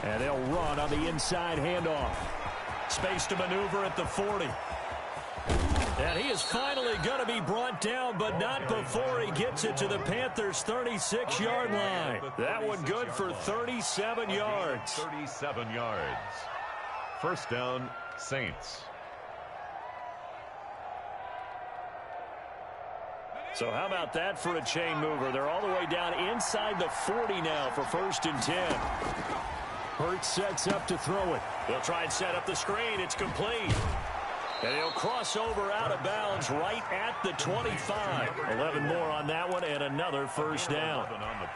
And they'll run on the inside handoff. Space to maneuver at the 40. And he is finally going to be brought down, but not before he gets it to the Panthers' 36-yard line. That one good for 37 yards. 37 yards. First down, Saints. So how about that for a chain mover? They're all the way down inside the 40 now for 1st and 10. Hurts sets up to throw it. They'll try and set up the screen. It's complete. And he'll cross over out of bounds right at the 25. 11 more on that one and another first down.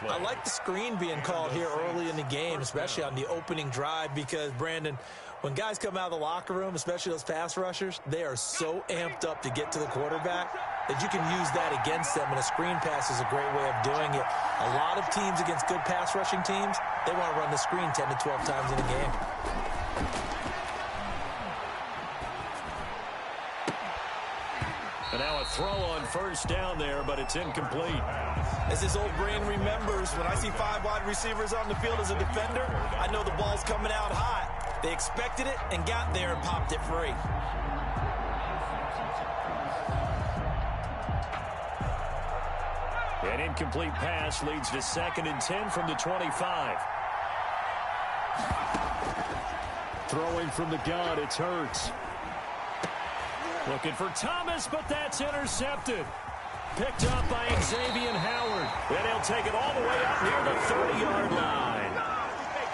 I like the screen being called here early in the game, especially on the opening drive, because, Brandon, when guys come out of the locker room, especially those pass rushers, they are so amped up to get to the quarterback that you can use that against them, and a screen pass is a great way of doing it. A lot of teams against good pass rushing teams, they want to run the screen 10 to 12 times in a game. And now a throw on first down there, but it's incomplete. As his old brain remembers, when I see 5 wide receivers on the field as a defender, I know the ball's coming out hot. They expected it and got there and popped it free. An incomplete pass leads to 2nd and 10 from the 25. Throwing from the gun, it's Hurts. Looking for Thomas, but that's intercepted. Picked up by Xavier Howard. And he'll take it all the way up near the 30-yard line.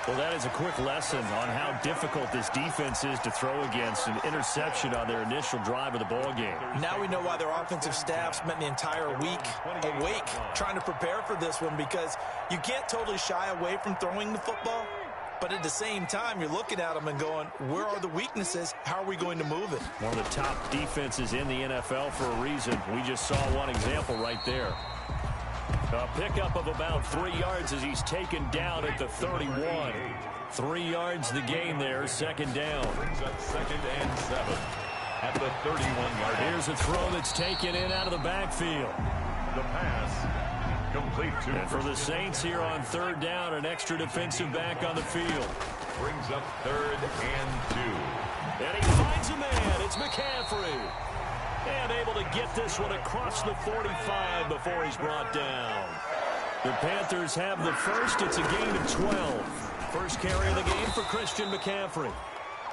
Well, that is a quick lesson on how difficult this defense is to throw against. An interception on their initial drive of the ball game. Now we know why their offensive staff spent the entire week awake trying to prepare for this one, because you can't totally shy away from throwing the football. But at the same time, you're looking at them and going, where are the weaknesses? How are we going to move it? One of the top defenses in the NFL for a reason. We just saw one example right there. A pickup of about 3 yards as he's taken down at the 31. 3 yards the game there, 2nd down. Brings up 2nd and 7 at the 31-yard line. Here's a throw that's taken in out of the backfield. The pass complete to. And for the Saints here on 3rd down, an extra defensive back on the field. Brings up 3rd and 2. And he finds a man. It's McCaffrey. And able to get this one across the 45 before he's brought down. The Panthers have the first. It's a gain of 12. First carry of the game for Christian McCaffrey.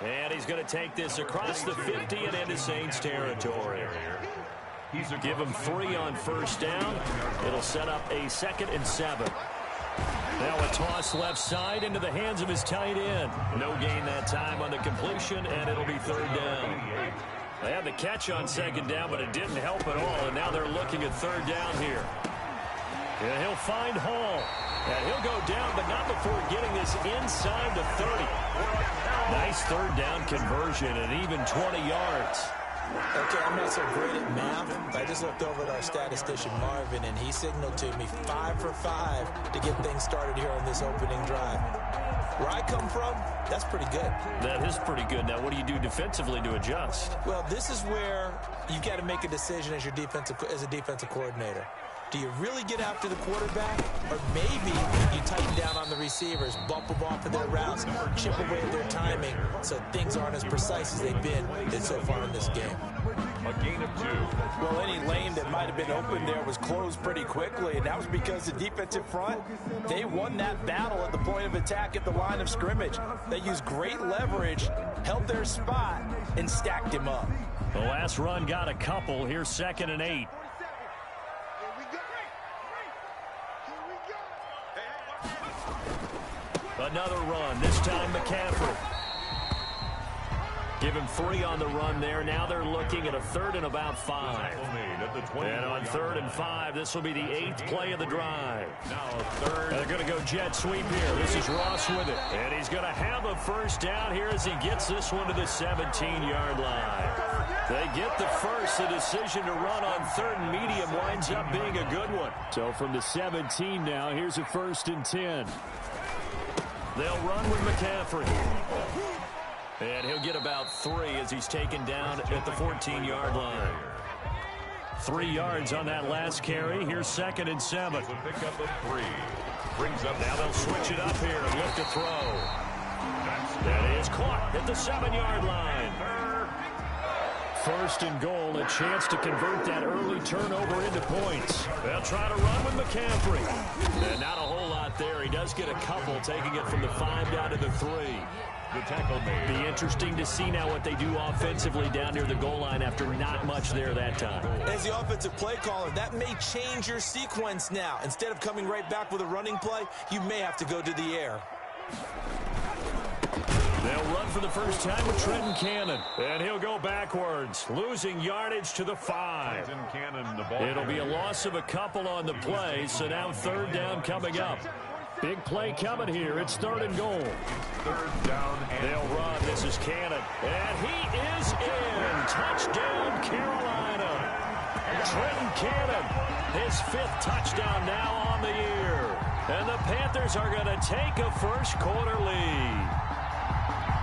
And he's going to take this across the 50 and into Saints territory. Give him 3 on first down. It'll set up a 2nd and 7. Now a toss left side into the hands of his tight end. No gain that time on the completion, and it'll be 3rd down. They had the catch on 2nd down, but it didn't help at all, and now they're looking at 3rd down here. And he'll find Hall. And he'll go down, but not before getting this inside the 30. Nice 3rd down conversion and even 20 yards. Okay, I'm not so great at math, but I just looked over at our statistician, Marvin, and he signaled to me 5 for 5 to get things started here on this opening drive. Where I come from, that's pretty good. That is pretty good. Now, what do you do defensively to adjust? Well, this is where you got to make a decision as a defensive coordinator. Do you really get after the quarterback, or maybe you tighten down on the receivers, bump them off of their routes, chip away at their timing, so things aren't as precise as they've been so far in this game? A gain of 2. Well, any lane that might have been open there was closed pretty quickly, and that was because the defensive front, they won that battle at the point of attack at the line of scrimmage. They used great leverage, held their spot, and stacked him up. The last run got a couple. Here's 2nd and 8. Another run, this time McCaffrey. Give him 3 on the run there. Now they're looking at a 3rd and about 5. And on 3rd and 5, this will be the 8th play of the drive. Now 3rd. And they're going to go jet sweep here. This is Ross with it. And he's going to have a first down here as he gets this one to the 17-yard line. They get the first. The decision to run on 3rd and medium winds up being a good one. So from the 17 now, here's a 1st and 10. They'll run with McCaffrey. And he'll get about 3 as he's taken down at the 14-yard line. 3 yards on that last carry. Here's 2nd and 7. So pick up a 3. Brings up. Now they'll switch it up here and lift a throw. That is caught at the 7-yard line. 1st and goal, a chance to convert that early turnover into points. They'll try to run with McCaffrey. And not a whole lot there. He does get a couple, taking it from the 5 down to the 3. The tackle made. Be interesting to see now what they do offensively down near the goal line after not much there that time. As the offensive play caller, that may change your sequence now. Instead of coming right back with a running play, you may have to go to the air. They'll run for the first time with Trenton Cannon. And he'll go backwards, losing yardage to the 5. Trenton Cannon, the ball. It'll be a loss of a couple on the play, so now 3rd down coming up. Big play coming here. It's 3rd and goal. 3rd down. They'll run. This is Cannon. And he is in. Touchdown, Carolina. Trenton Cannon, his 5th touchdown now on the year. And the Panthers are going to take a first-quarter lead.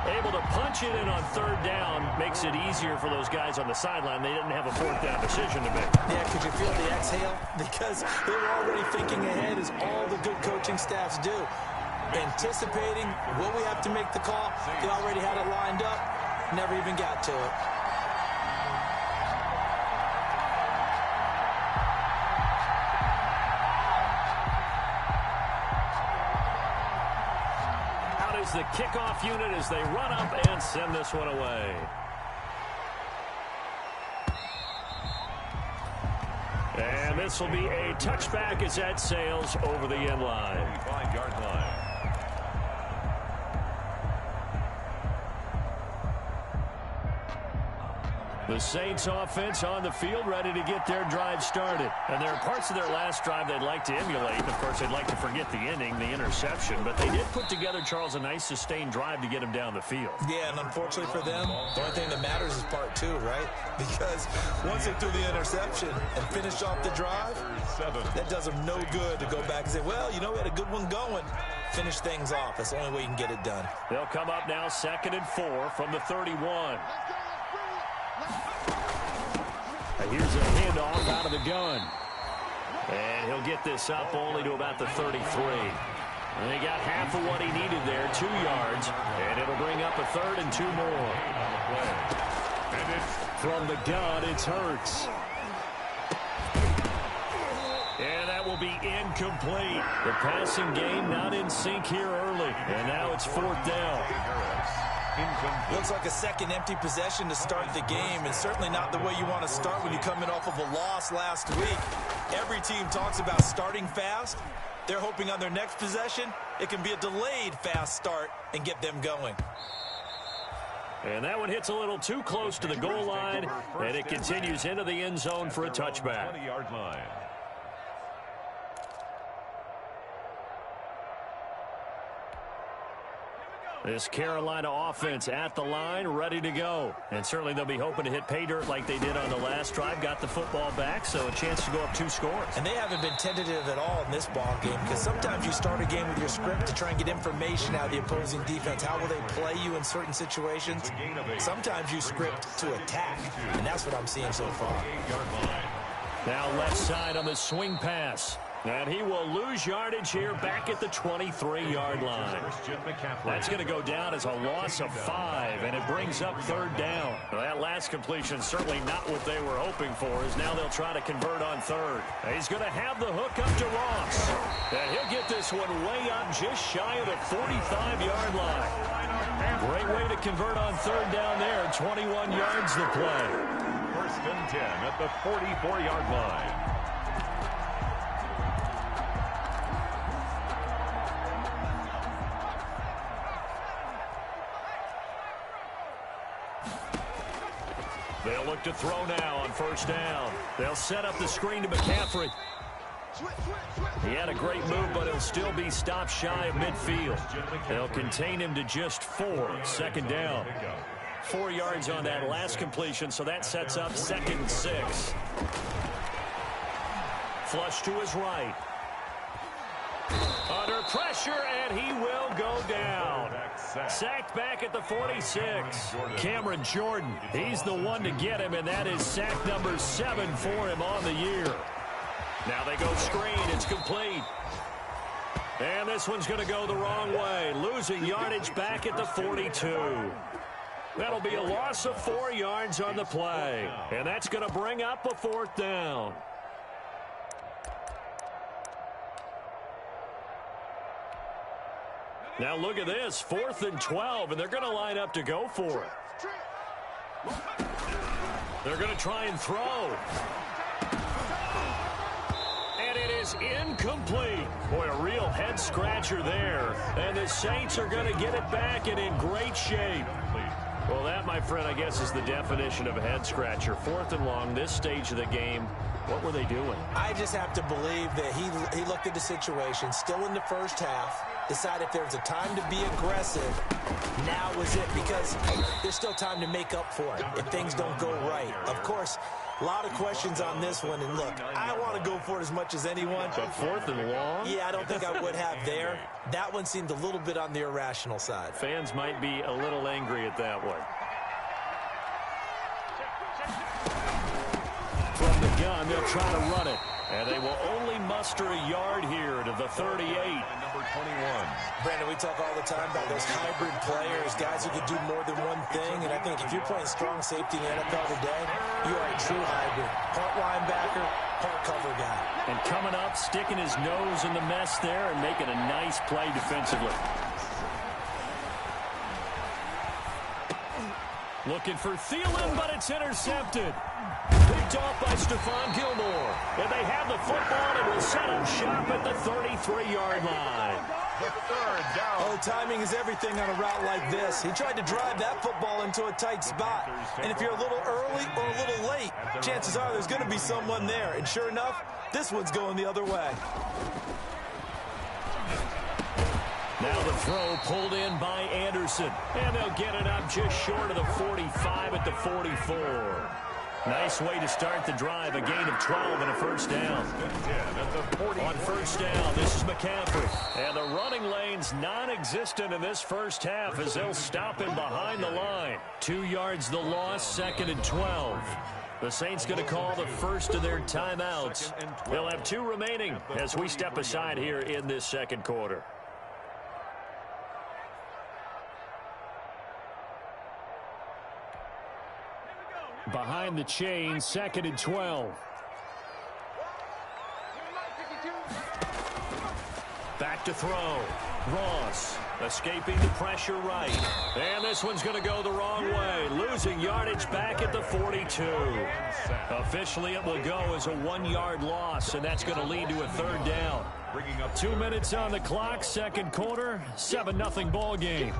Able to punch it in on 3rd down makes it easier for those guys on the sideline. They didn't have a 4th down decision to make. Yeah, could you feel the exhale? Because they were already thinking ahead, as all the good coaching staffs do. Anticipating, will we have to make the call? They already had it lined up, never even got to it. The kickoff unit as they run up and send this one away. And this will be a touchback as that sails over the end line. 5-yard line. The Saints offense on the field, ready to get their drive started. And there are parts of their last drive they'd like to emulate. And of course, they'd like to forget the ending, the interception. But they did put together, Charles, a nice sustained drive to get him down the field. Yeah, and unfortunately for them, the only thing that matters is part 2, right? Because once they threw the interception and finished off the drive, that does them no good to go back and say, well, you know, we had a good one going. Finish things off. That's the only way you can get it done. They'll come up now 2nd and 4 from the 31. Here's a handoff out of the gun. And he'll get this up only to about the 33. And he got half of what he needed there, 2 yards. And it'll bring up a 3rd and 2 more. And it's from the gun, it's Hurts. And that will be incomplete. The passing game not in sync here early. And now it's 4th down. Looks like a second empty possession to start the game, and certainly not the way you want to start when you're coming off of a loss last week. Every team talks about starting fast. They're hoping on their next possession, it can be a delayed fast start and get them going. And that one hits a little too close to the goal line, and it continues into the end zone for a touchback. 20-yard line. This Carolina offense at the line, ready to go. And certainly they'll be hoping to hit pay dirt like they did on the last drive. Got the football back, so a chance to go up 2 scores. And they haven't been tentative at all in this ball game, because sometimes you start a game with your script to try and get information out of the opposing defense. How will they play you in certain situations? Sometimes you script to attack, and that's what I'm seeing so far. Now left side on the swing pass. And he will lose yardage here back at the 23-yard line. That's going to go down as a loss of 5, and it brings up 3rd down. Well, that last completion certainly not what they were hoping for, as now they'll try to convert on 3rd. He's going to have the hook up to Ross. And he'll get this one way up just shy of the 45-yard line. Great way to convert on 3rd down there. 21 yards to play. 1st and 10 at the 44-yard line. They'll look to throw now on 1st down. They'll set up the screen to McCaffrey. He had a great move, but he'll still be stopped shy of midfield. They'll contain him to just 4. 2nd down. 4 yards on that last completion, so that sets up 2nd and 6. Flush to his right. Under pressure, and he will go down. Sacked back at the 46. Cameron Jordan, he's the one to get him, and that is sack number 7 for him on the year. Now they go screen. It's complete. And this one's going to go the wrong way. Losing yardage back at the 42. That'll be a loss of 4 yards on the play. And that's going to bring up a 4th down. Now look at this, 4th and 12, and they're going to line up to go for it. They're going to try and throw. And it is incomplete. Boy, a real head-scratcher there. And the Saints are going to get it back and in great shape. Well, that, my friend, I guess is the definition of a head-scratcher. 4th and long, this stage of the game. What were they doing? I just have to believe that he looked at the situation, still in the first half, decided if there was a time to be aggressive, now was it, because there's still time to make up for it if things don't go right. Of course, a lot of questions on this one, and look, I want to go for it as much as anyone. But 4th and long? Yeah, I don't think I would have there. That one seemed a little bit on the irrational side. Fans might be a little angry at that one. From the gun, they'll try to run it. And they will only muster a yard here to the 38. Number 21. Brandon, we talk all the time about those hybrid players, guys who can do more than one thing. And I think if you're playing strong safety in the NFL today, you are a true hybrid. Part linebacker, part cover guy. And coming up, sticking his nose in the mess there and making a nice play defensively. Looking for Thielen, but it's intercepted. Picked off by Stephon Gilmore. And they have the football and will set up shop at the 33-yard line. The 3rd down. Oh, timing is everything on a route like this. He tried to drive that football into a tight spot. And if you're a little early or a little late, chances are there's going to be someone there. And sure enough, this one's going the other way. Now the throw pulled in by Anderson. And they'll get it up just short of the 45 at the 44. Nice way to start the drive. A gain of 12 and a first down. On first down, this is McCaffrey. And the running lane's non-existent in this first half as they'll stop him behind the line. 2 yards the loss, 2nd and 12. The Saints going to call the first of their timeouts. They'll have 2 remaining as we step aside here in this second quarter. Behind the chain, 2nd and 12. Back to throw. Ross escaping the pressure right. And this one's going to go the wrong way. Losing yardage back at the 42. Officially, it will go as a 1-yard loss, and that's going to lead to a 3rd down. 2 minutes on the clock, second quarter, 7-0 ball game.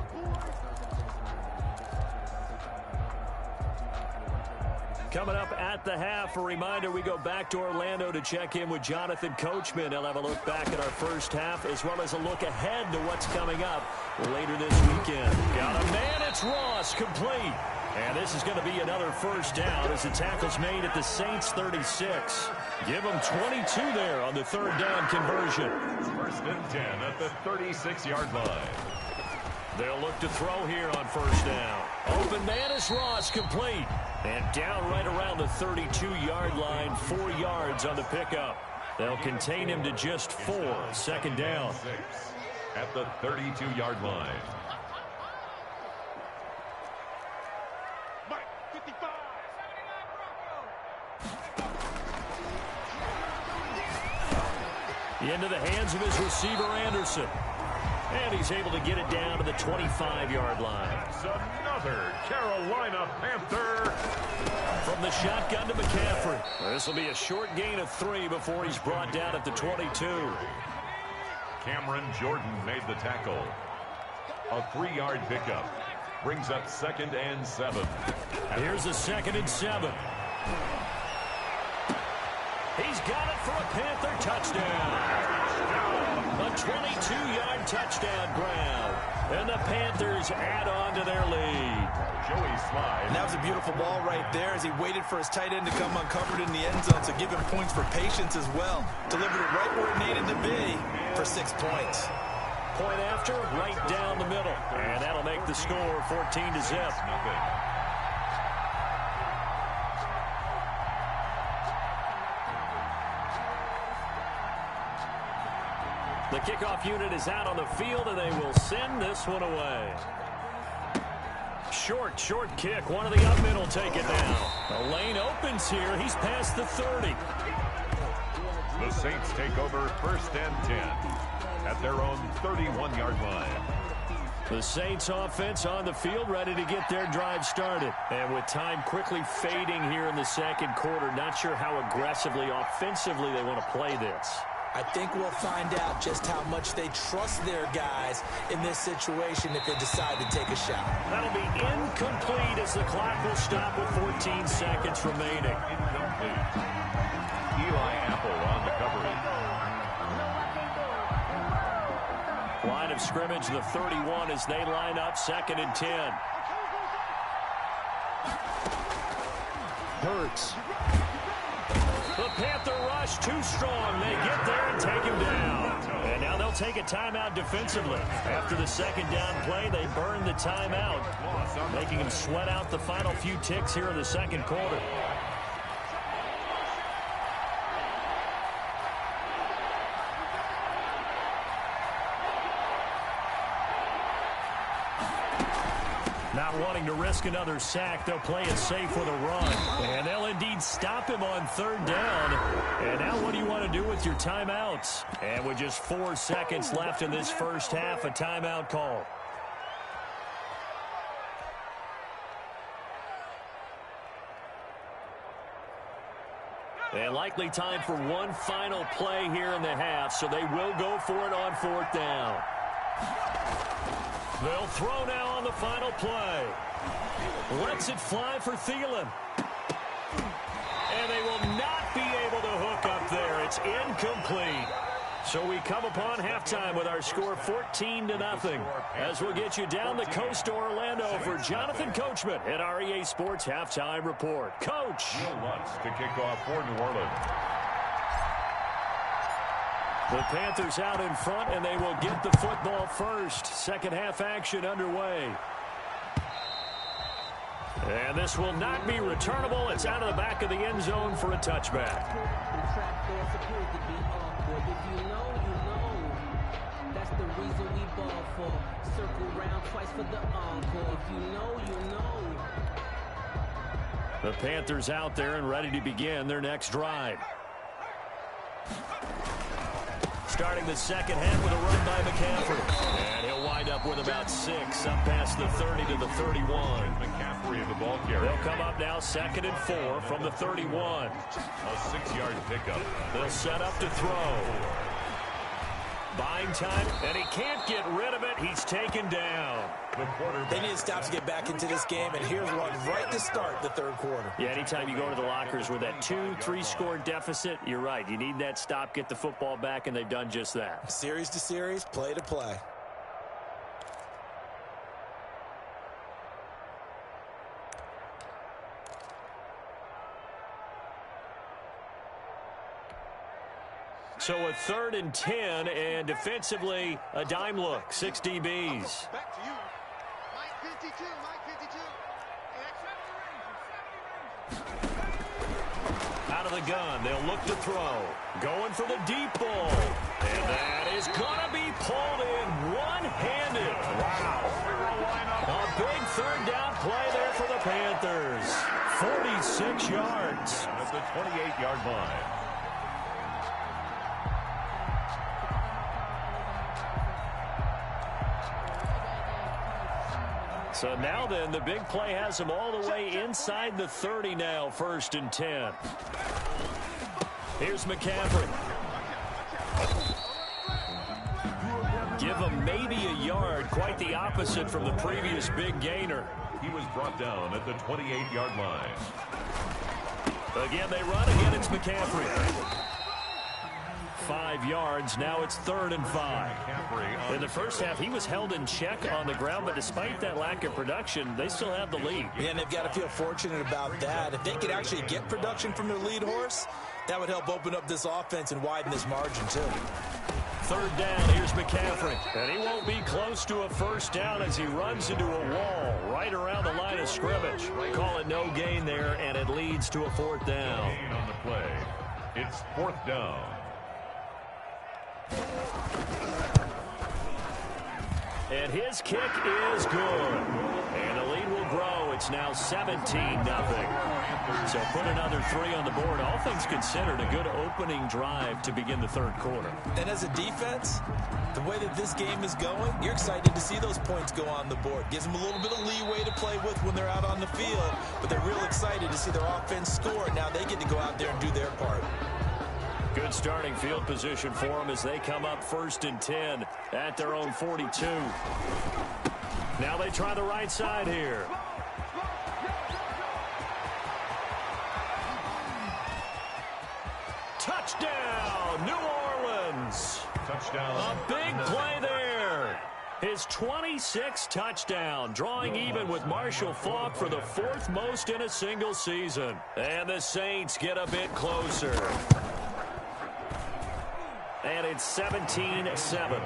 Coming up at the half, a reminder, we go back to Orlando to check in with Jonathan Coachman. He'll have a look back at our first half as well as a look ahead to what's coming up later this weekend. Got a man, it's Ross, complete. And this is going to be another first down as the tackle's made at the Saints 36. Give them 22 there on the 3rd down conversion. 1st and 10 at the 36-yard line. They'll look to throw here on first down. Open man is Ross, complete. And down right around the 32-yard line, 4 yards on the pickup. They'll contain him to just 4, 2nd down. At the 32-yard line. Into the hands of his receiver, Anderson. And he's able to get it down to the 25-yard line. It's another Carolina Panther. From the shotgun to McCaffrey. This will be a short gain of 3 before he's brought down at the 22. Cameron Jordan made the tackle. A 3-yard pickup. Brings up 2nd and 7. Here's a 2nd and 7. He's got it for a Panther touchdown. A 22-yard touchdown grab. And the Panthers add on to their lead. Joey Slye. And that was a beautiful ball right there as he waited for his tight end to come uncovered in the end zone, so give him points for patience as well. Delivered it right where it needed to be for 6 points. Point after, right down the middle. And that'll make the score 14-0. The kickoff unit is out on the field, and they will send this one away. Short kick. One of the up men will take it down. The lane opens here. He's past the 30. The Saints take over 1st and 10 at their own 31-yard line. The Saints offense on the field, ready to get their drive started. And with time quickly fading here in the second quarter, not sure how aggressively, offensively they want to play this. I think we'll find out just how much they trust their guys in this situation if they decide to take a shot. That'll be incomplete as the clock will stop with 14 seconds remaining. Incomplete. Eli Apple on the coverage. Line of scrimmage, the 31 as they line up 2nd and 10. Hurts. The Panther rush too strong. They get there and take him down. And now they'll take a timeout defensively. After the second down play, they burn the timeout, making him sweat out the final few ticks here in the second quarter. Not wanting to risk another sack, they'll play it safe with a run. And they'll indeed stop him on 3rd down. And now what do you want to do with your timeouts? And with just 4 seconds left in this first half, a timeout call. And likely time for one final play here in the half, so they will go for it on 4th down. They'll throw now on the final play. Lets it fly for Thielen. And they will not be able to hook up there. It's incomplete. So we come upon halftime with our score 14-0. As we'll get you down the coast to Orlando for Jonathan Coachman at our EA Sports Halftime Report. Coach. Neil Lutz to kick off for New Orleans. The Panthers out in front, and they will get the football first. Second half action underway. And this will not be returnable. It's out of the back of the end zone for a touchback. That's the reason we ball for. Circle round twice for the encore. If you know, you know. The Panthers out there and ready to begin their next drive. Starting the second half with a run by McCaffrey. And he'll wind up with about 6 up past the 30 to the 31. McCaffrey of the ball carrier. They'll come up now 2nd and 4 from the 31. A 6-yard pickup. They'll set up to throw. Buying time, and he can't get rid of it. He's taken down. They need to stop to get back into this game, and here's one right to start the 3rd quarter. Yeah, anytime you go to the lockers with that 2-3 score deficit, you're right. You need that stop, get the football back, and they've done just that. Series to series, play to play. So a 3rd and 10, and defensively, a dime look. 6 DBs. Back to you. Mike 52, Out of the gun, they'll look to throw. Going for the deep ball. And that is going to be pulled in one-handed. Wow. A big 3rd down play there for the Panthers. 46 yards. At the 28-yard line. So now then, the big play has them all the way inside the 30 now, 1st and 10. Here's McCaffrey. Give him maybe a yard, quite the opposite from the previous big gainer. He was brought down at the 28-yard line. Again, they run. Again, it's McCaffrey. 5 yards. Now it's 3rd and 5. In the first half, he was held in check on the ground, but despite that lack of production, they still have the lead. Yeah, and they've got to feel fortunate about that. If they could actually get production from their lead horse, that would help open up this offense and widen this margin, too. 3rd down. Here's McCaffrey. And he won't be close to a first down as he runs into a wall right around the line of scrimmage. Call it no gain there, and it leads to a 4th down. Gain on the play. It's 4th down. And his kick is good. And the lead will grow. It's now 17-0. So put another 3 on the board. All things considered, a good opening drive to begin the 3rd quarter. And as a defense, the way that this game is going, you're excited to see those points go on the board. Gives them a little bit of leeway to play with when they're out on the field. But they're real excited to see their offense score. Now they get to go out there and do their part. Good starting field position for them as they come up 1st and 10 at their own 42. Now they try the right side here. Touchdown, New Orleans. Touchdown. A big play there. His 26th touchdown, drawing even with Marshall Faulk for the 4th most in a single season. And the Saints get a bit closer. And it's 17-7.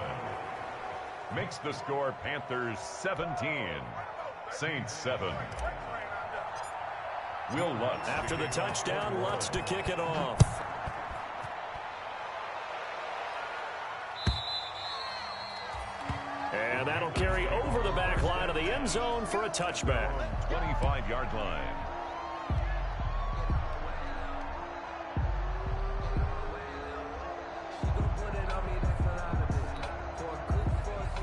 Makes the score Panthers 17. Saints 7. Will Lutz. After the touchdown, Lutz to kick it off. And that'll carry over the back line of the end zone for a touchback. 25-yard line.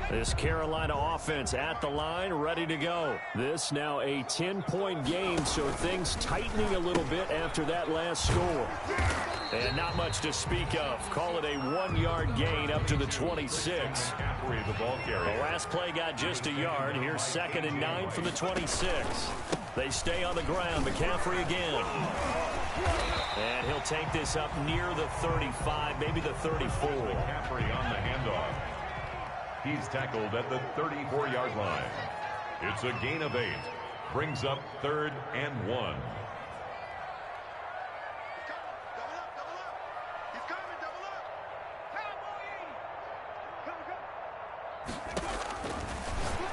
This Carolina offense at the line, ready to go. This now a 10-point game, so things tightening a little bit after that last score. And not much to speak of. Call it a 1-yard gain up to the 26. The ball carrier. The last play got just a yard. Here's 2nd and 9 from the 26. They stay on the ground. McCaffrey again. And he'll take this up near the 35, maybe the 34. McCaffrey on the handoff. He's tackled at the 34-yard line. It's a gain of 8. Brings up 3rd and 1.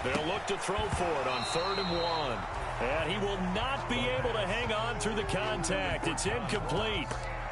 They'll look to throw for it on 3rd and 1. And he will not be able to hang on through the contact. It's incomplete.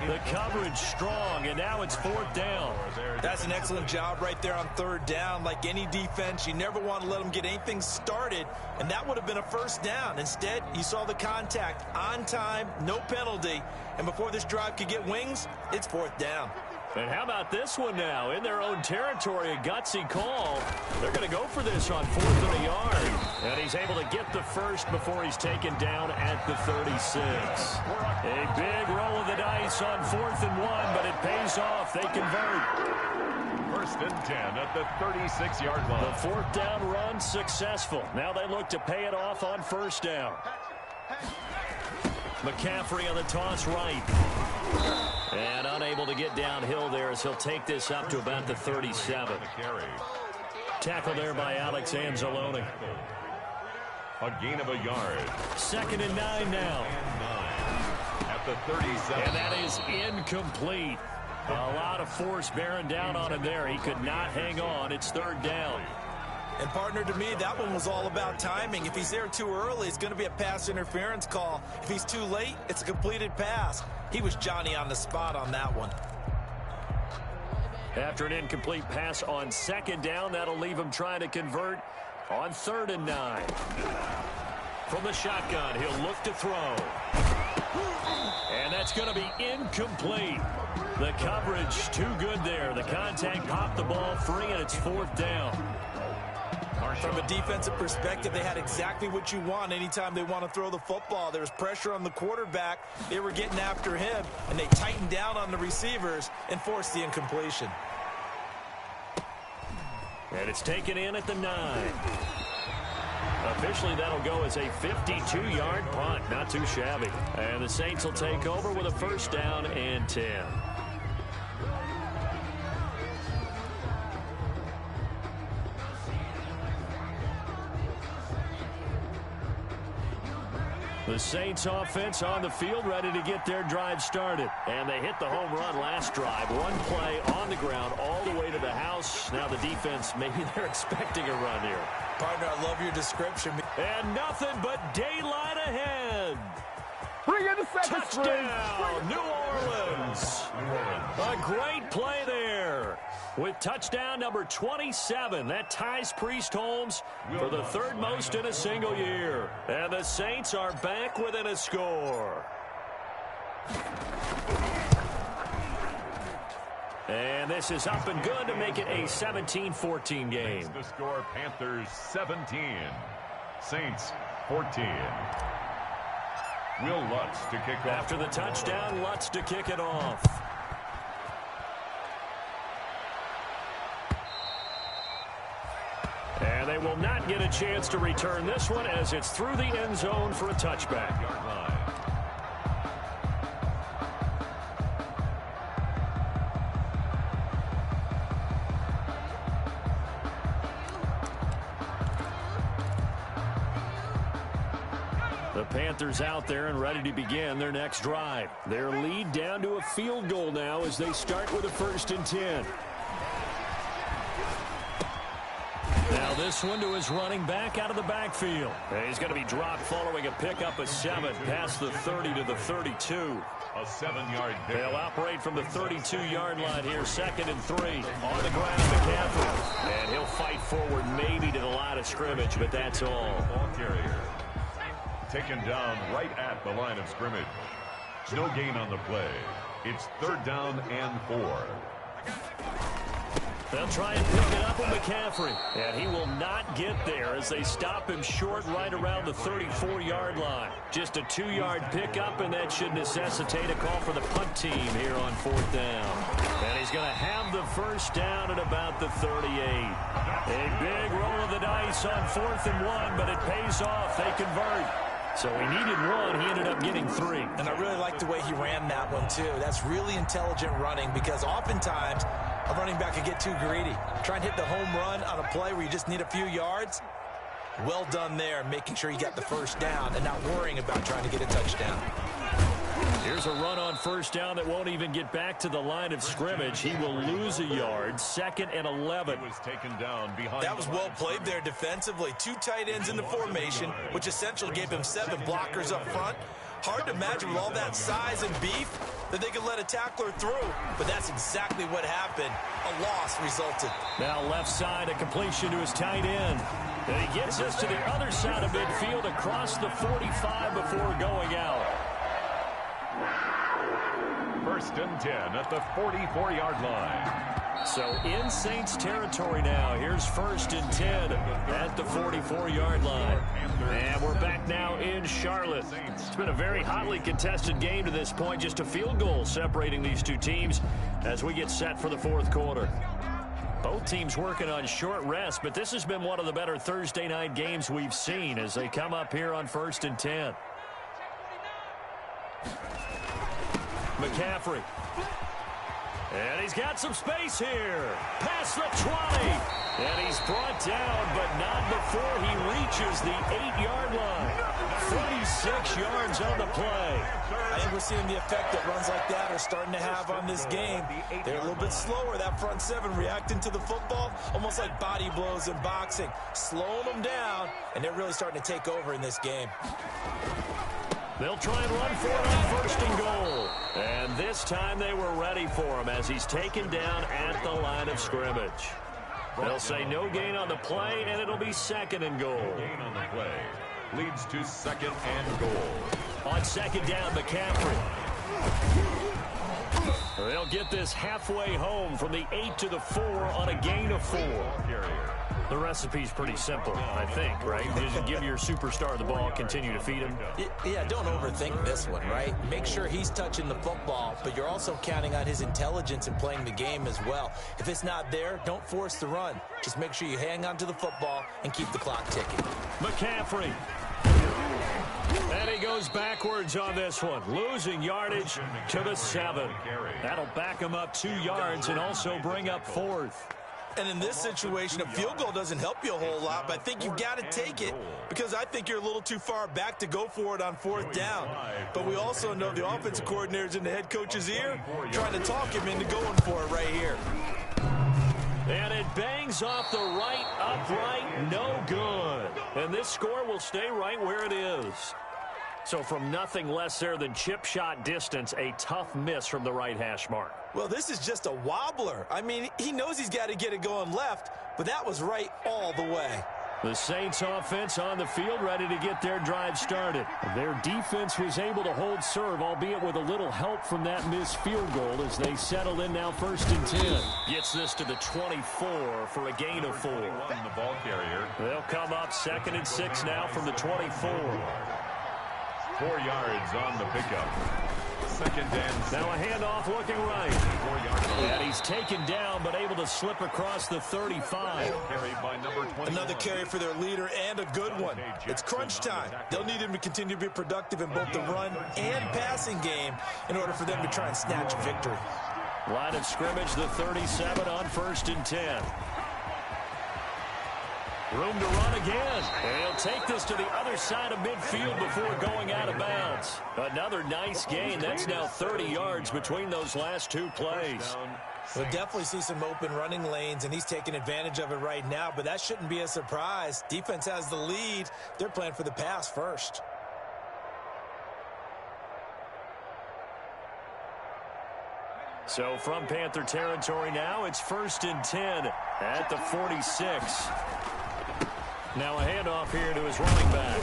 The coverage strong, and now it's 4th down. That's an excellent job right there on 3rd down. Like any defense, you never want to let them get anything started, and that would have been a 1st down. Instead, you saw the contact on time, no penalty, and before this drive could get wings, it's 4th down. And how about this one now? In their own territory, a gutsy call. They're going to go for this on 4th and a yard. And he's able to get the first before he's taken down at the 36. A big roll of the dice on 4th and 1, but it pays off. They convert. 1st and 10 at the 36-yard line. The 4th down run successful. Now they look to pay it off on 1st down. McCaffrey on the toss right. And unable to get downhill there as he'll take this up to about the 37. Tackle there by Alex Anzalone. A gain of a yard. 2nd and 9 now. At the 37. And that is incomplete. A lot of force bearing down on him there. He could not hang on. It's 3rd down. And, partner, to me, that one was all about timing. If he's there too early, it's going to be a pass interference call. If he's too late, it's a completed pass. He was Johnny on the spot on that one. After an incomplete pass on 2nd down, that'll leave him trying to convert on 3rd and 9. From the shotgun, he'll look to throw. And that's going to be incomplete. The coverage too good there. The contact popped the ball free, and it's 4th down. From a defensive perspective, they had exactly what you want anytime they want to throw the football. There was pressure on the quarterback. They were getting after him, and they tightened down on the receivers and forced the incompletion. And it's taken in at the 9. Officially, that'll go as a 52-yard punt. Not too shabby. And the Saints will take over with a 1st down and 10. The Saints offense on the field, ready to get their drive started. And they hit the home run last drive. One play on the ground all the way to the house. Now the defense, maybe they're expecting a run here. Partner, I love your description. And nothing but daylight ahead. Bring in the second Touchdown, New Orleans. A great play there. With touchdown number 27, that ties Priest Holmes for the third most in a single year. And the Saints are back within a score. And this is up and good to make it a 17-14 game. The score, Panthers 17, Saints 14. Will Lutz to kick off. After the touchdown, Lutz to kick it off. And they will not get a chance to return this one as it's through the end zone for a touchback. The Panthers out there and ready to begin their next drive. Their lead down to a field goal now as they start with a 1st and 10. Now this one to his running back out of the backfield. And he's going to be dropped following a pickup of 7 past the 30 to the 32. A 7-yard pick. They'll operate from the 32-yard line here, 2nd and 3. On the ground, McCaffrey. And he'll fight forward maybe to the line of scrimmage, but that's all. Ball carrier. Taken down right at the line of scrimmage. No gain on the play. It's 3rd down and 4. They'll try and pick it up with McCaffrey. And he will not get there as they stop him short right around the 34-yard line. Just a 2-yard pickup, and that should necessitate a call for the punt team here on 4th down. And he's going to have the 1st down at about the 38. A big roll of the dice on 4th and 1, but it pays off. They convert. So he needed 1. He ended up getting 3. And I really like the way he ran that one, too. That's really intelligent running because oftentimes a running back can get too greedy. Try and hit the home run on a play where you just need a few yards. Well done there, making sure you got the 1st down and not worrying about trying to get a touchdown. Here's a run on 1st down that won't even get back to the line of scrimmage. He will lose a yard. 2nd and 11. He was taken down behind. That was well played there defensively. 2 tight ends in the formation, which essentially gave him 7 blockers up front. Hard to imagine with all that size and beef that they could let a tackler through. But that's exactly what happened. A loss resulted. Now left side, a completion to his tight end. And he gets us to the other side of midfield across the 45 before going out. 1st and 10 at the 44-yard line. So in Saints territory now. Here's 1st and 10 at the 44-yard line. And we're back now in Charlotte. It's been a very hotly contested game to this point. Just a field goal separating these two teams as we get set for the 4th quarter. Both teams working on short rest, but this has been one of the better Thursday night games we've seen as they come up here on 1st and 10. McCaffrey. And he's got some space here. Past the 20. And he's brought down, but not before he reaches the 8-yard line. 46 yards on the play. I think we're seeing the effect that runs like that are starting to have on this game. They're a little bit slower, that front 7, reacting to the football, almost like body blows in boxing. Slowing them down, and they're really starting to take over in this game. They'll try and run for it on 1st and goal. And this time they were ready for him as he's taken down at the line of scrimmage. They'll say no gain on the play, and it'll be 2nd and goal. Gain on the play leads to 2nd and goal. On 2nd down, McCaffrey. They'll get this halfway home from the 8 to the 4 on a gain of 4. The recipe's pretty simple, I think, right? Just give your superstar the ball, continue to feed him. Yeah, don't overthink this one, right? Make sure he's touching the football, but you're also counting on his intelligence in playing the game as well. If it's not there, don't force the run. Just make sure you hang on to the football and keep the clock ticking. McCaffrey. And he goes backwards on this one, losing yardage to the 7. That'll back him up 2 yards and also bring up 4th. And in this situation, a field goal doesn't help you a whole lot, but I think you've got to take it because I think you're a little too far back to go for it on fourth down. But we also know the offensive coordinator's in the head coach's ear trying to talk him into going for it right here. And it bangs off the right upright, no good. And this score will stay right where it is. So from nothing less there than chip shot distance, a tough miss from the right hash mark. Well, this is just a wobbler. I mean, he knows he's got to get it going left, but that was right all the way. The Saints offense on the field ready to get their drive started. Their defense was able to hold serve, albeit with a little help from that missed field goal as they settle in now 1st and 10. Gets this to the 24 for a gain of 4. The ball carrier. They'll come up 2nd and 6 now from the 24. 4 yards on the pickup. 2nd and 6. Now a handoff looking right. 4 yards. And he's taken down but able to slip across the 35. Carried by number 21. Another carry for their leader and a good one. It's crunch time. They'll need him to continue to be productive in both the run and passing game in order for them to try and snatch a victory. Line of scrimmage, the 37 on 1st and 10. Room to run again. And he'll take this to the other side of midfield before going out of bounds. Another nice gain. That's now 30 yards between those last 2 plays. We'll definitely see some open running lanes, and he's taking advantage of it right now, but that shouldn't be a surprise. Defense has the lead. They're playing for the pass first. So from Panther territory now, it's 1st and 10 at the 46. Now a handoff here to his running back.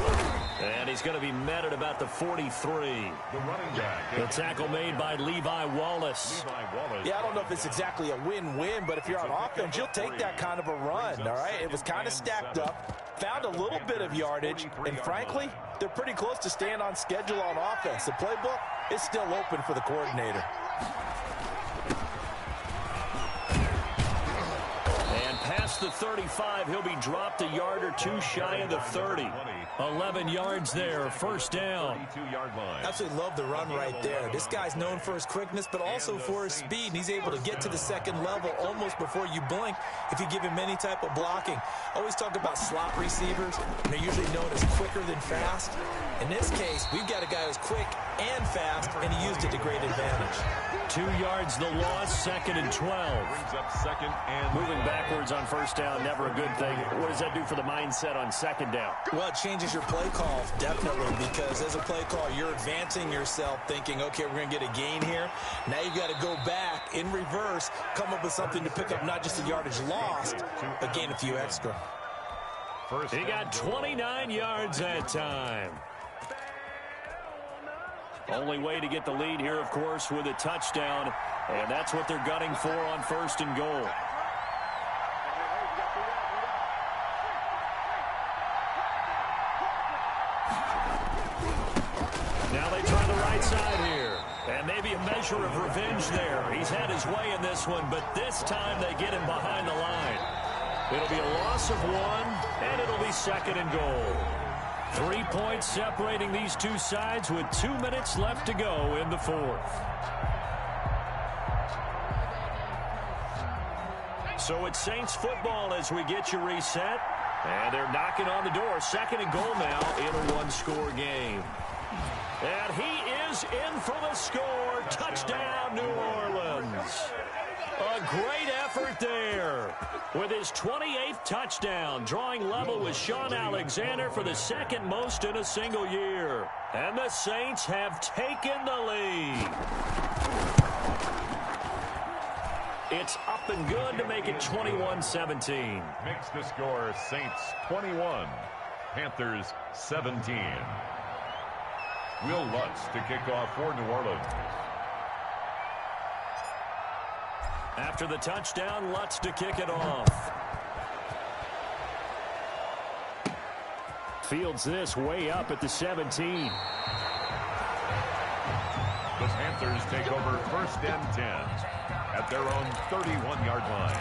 And he's going to be met at about the 43. The running back. The tackle made by Levi Wallace. Yeah, I don't know if it's exactly a win-win, but if you're on offense, you'll take that kind of a run, all right? It was kind of stacked up, found a little bit of yardage, and frankly, they're pretty close to staying on schedule on offense. The playbook is still open for the coordinator. Past the 35, he'll be dropped a yard or 2 shy of the 30. 11 yards there, 1st down. Absolutely love the run right there. This guy's known for his quickness, but also for his speed. And he's able to get to the second level almost before you blink if you give him any type of blocking. Always talk about slot receivers, and they're usually known as quicker than fast. In this case, we've got a guy who's quick and fast, and he used it to great advantage. 2 yards the loss, 2nd and 12. Brings up 2nd and moving backwards on 1st down, never a good thing. What does that do for the mindset on 2nd down? Well, it changes your play call, definitely, because as a play call, you're advancing yourself thinking, okay, we're going to get a gain here. Now you've got to go back in reverse, come up with something to pick up not just the yardage lost, but gain a few extra. He got 29 yards that time. Only way to get the lead here, of course, with a touchdown, and that's what they're gunning for on 1st and goal. Now they try the right side here, and maybe a measure of revenge there. He's had his way in this one, but this time they get him behind the line. It'll be a loss of 1, and it'll be 2nd and goal. 3 points separating these two sides with 2 minutes left to go in the 4th. So it's Saints football as we get you reset. And they're knocking on the door. 2nd and goal now in a 1-score game. And he is in for the score. Touchdown, New Orleans. A great effort there with his 28th touchdown, drawing level with Sean Alexander for the 2nd most in a single year. And the Saints have taken the lead. It's up and good to make it 21-17. Makes the score Saints 21, Panthers 17. Will Lutz to kick off for New Orleans. After the touchdown, Lutz to kick it off. Fields this way up at the 17. The Panthers take over 1st and 10 at their own 31-yard line.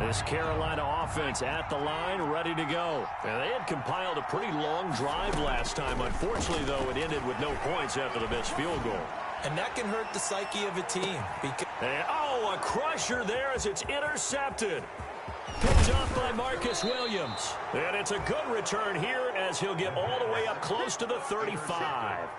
This Carolina offense at the line, ready to go. And they had compiled a pretty long drive last time. Unfortunately, though, it ended with no points after the missed field goal. And that can hurt the psyche of a team. A crusher there as it's intercepted. Picked up by Marcus Williams. And it's a good return here as he'll get all the way up close to the 35.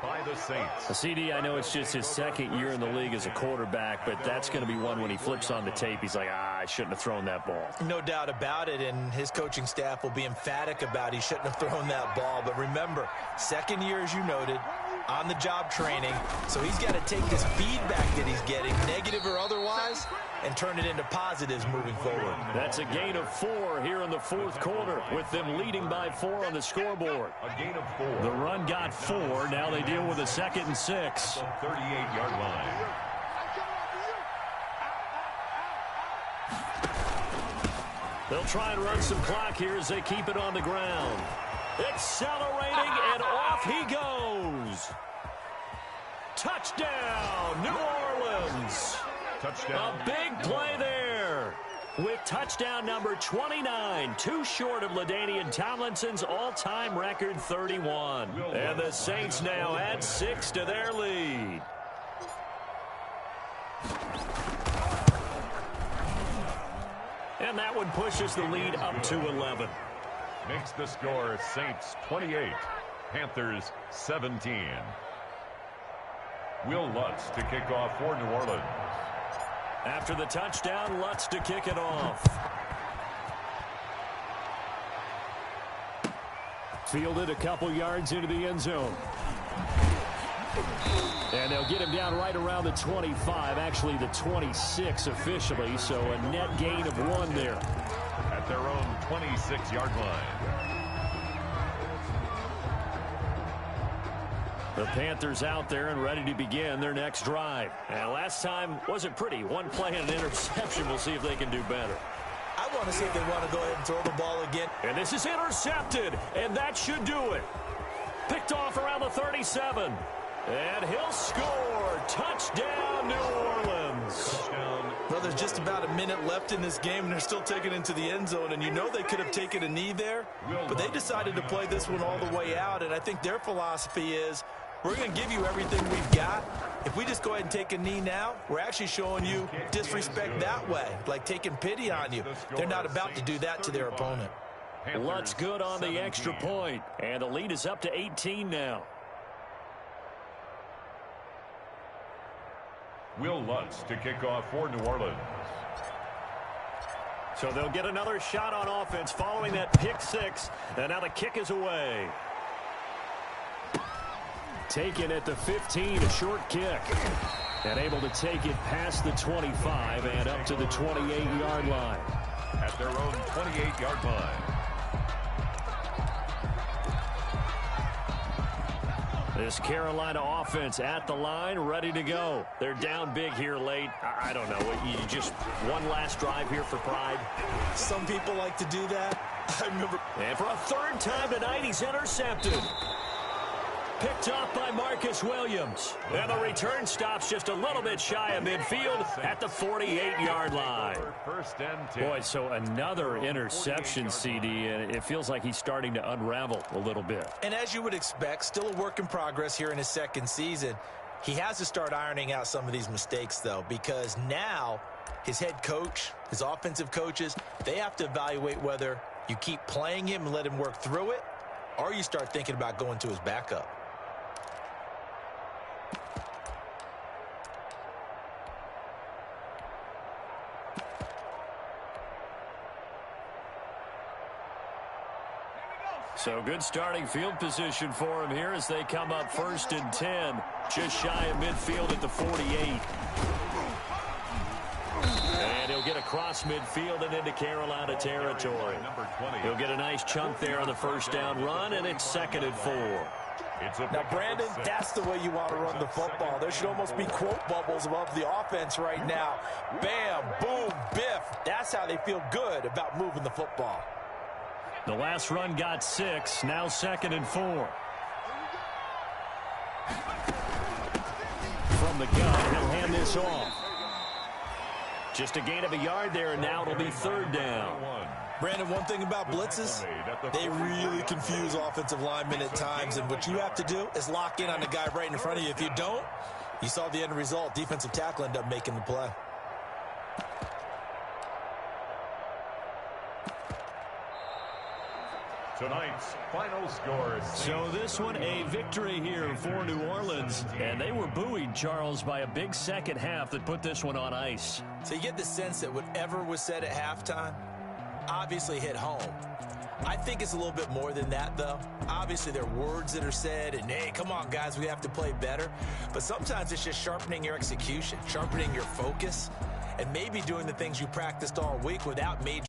By the Saints. CD, I know it's just his second year in the league as a quarterback, but that's going to be one when he flips on the tape. He's like, I shouldn't have thrown that ball. No doubt about it, and his coaching staff will be emphatic about he shouldn't have thrown that ball. But remember, second year, as you noted, on-the-job training, so he's got to take this feedback that he's getting, negative or otherwise, and turn it into positives moving forward. That's a gain of 4 here in the fourth quarter, with them leading by 4 on the scoreboard. A gain of 4. The run got 4. Now they deal with a 2nd and 6. The 38-yard line. They'll try and run some clock here as they keep it on the ground. Accelerating, and off he goes. Touchdown, New Orleans. Touchdown. A big play there with touchdown number 29, too short of LaDainian Tomlinson's all-time record 31. And the Saints now add 6 to their lead. And that one pushes the lead up to 11. Makes the score Saints 28, Panthers 17. Will Lutz to kick off for New Orleans. After the touchdown, Lutz to kick it off. Fielded a couple yards into the end zone. And they'll get him down right around the 25, actually the 26 officially, so a net gain of 1 there. At their own 26-yard line. The Panthers out there and ready to begin their next drive. And last time wasn't pretty. 1 play and an interception. We'll see if they can do better. I want to see if they want to go ahead and throw the ball again. And this is intercepted, and that should do it. Picked off around the 37. And he'll score. Touchdown, New Orleans. Touchdown. Well, there's just about a minute left in this game, and they're still taking it into the end zone. And you know they could have taken a knee there, but they decided to play this one all the way out. And I think their philosophy is, we're going to give you everything we've got. If we just go ahead and take a knee now, we're actually showing you disrespect that way, like taking pity on you. They're not about to do that to their opponent. Lutz good on the extra point, and the lead is up to 18 now. Will Lutz to kick off for New Orleans. So they'll get another shot on offense following that pick 6, and now the kick is away. Taken at the 15, a short kick. And able to take it past the 25 and up to the 28-yard line. At their own 28-yard line. This Carolina offense at the line, ready to go. They're down big here late. I don't know. You just one last drive here for pride. Some people like to do that. I remember. And for a 3rd time tonight, he's intercepted. Picked up by Marcus Williams. And the return stops just a little bit shy of midfield at the 48-yard line. First and 10. Boy, so another interception, CD, and it feels like he's starting to unravel a little bit. And as you would expect, still a work in progress here in his 2nd season. He has to start ironing out some of these mistakes, though, because now his head coach, his offensive coaches, they have to evaluate whether you keep playing him and let him work through it, or you start thinking about going to his backup. So good starting field position for him here as they come up 1st and 10. Just shy of midfield at the 48. And he'll get across midfield and into Carolina territory. He'll get a nice chunk there on the 1st down run, and it's 2nd and 4. Now, Brandon, that's the way you want to run the football. There should almost be quote bubbles above the offense right now. Bam, boom, biff. That's how they feel good about moving the football. The last run got 6, now 2nd and 4. From the gun, he'll hand this off. Just a gain of a yard there, and now it'll be third down. Brandon, one thing about blitzes, they really confuse offensive linemen at times, and what you have to do is lock in on the guy right in front of you. If you don't, you saw the end result. Defensive tackle ended up making the play. Tonight's final score. So this one, a victory here for New Orleans. And they were buoyed, Charles, by a big second half that put this one on ice. So you get the sense that whatever was said at halftime obviously hit home. I think it's a little bit more than that, though. Obviously, there are words that are said, and, hey, come on, guys, we have to play better. But sometimes it's just sharpening your execution, sharpening your focus, and maybe doing the things you practiced all week without major